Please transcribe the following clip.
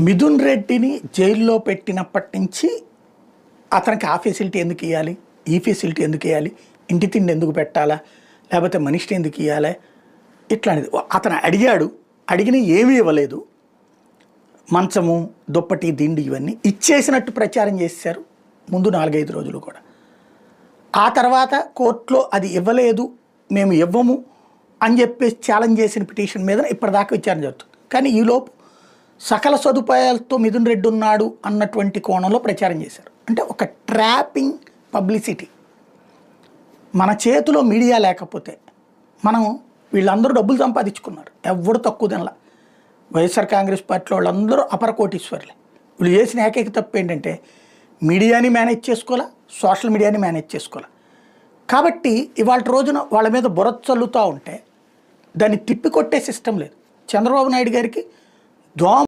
మిథున్ రెడ్డిని జైల్లో పెట్టినప్పటి నుంచి అతనికి ఆ ఫెసిలిటీ ఎందుకు ఇవ్వాలి, ఈ ఫెసిలిటీ ఎందుకు ఇవ్వాలి, ఇంటి తిండి ఎందుకు పెట్టాలా, లేకపోతే మనిషిని ఎందుకు ఇవ్వాలి, ఇట్లాంటిది అతను అడిగాడు. అడిగిన ఏమీ ఇవ్వలేదు. మంచము, దుప్పటి, దిండి ఇవన్నీ ఇచ్చేసినట్టు ప్రచారం చేశారు ముందు 4-5 రోజులు కూడా. ఆ తర్వాత కోర్టులో అది ఇవ్వలేదు, మేము ఇవ్వము అని చెప్పేసి ఛాలెంజ్ చేసిన పిటిషన్ మీద ఇప్పటిదాకా విచారణ జరుగుతుంది. కానీ ఈలోపు సకల సదుపాయాలతో మిథున్ రెడ్డి ఉన్నాడు అన్నటువంటి కోణంలో ప్రచారం చేశారు. అంటే ఒక ట్రాపింగ్ పబ్లిసిటీ. మన చేతిలో మీడియా లేకపోతే మనం వీళ్ళందరూ డబ్బులు సంపాదించుకున్నారు, ఎవరు తక్కువ తినలా. వైఎస్ఆర్ కాంగ్రెస్ పార్టీలో వాళ్ళందరూ అపర కోటీశ్వర్లే. వీళ్ళు చేసిన ఏకైక తప్పు ఏంటంటే మీడియాని మేనేజ్ చేసుకోవాలా, సోషల్ మీడియాని మేనేజ్ చేసుకోవాలా. కాబట్టి ఇవాళ రోజున వాళ్ళ మీద బురద చల్లుతూ ఉంటే దాన్ని తిప్పికొట్టే సిస్టమ్ లేదు. చంద్రబాబు నాయుడు గారికి దోమ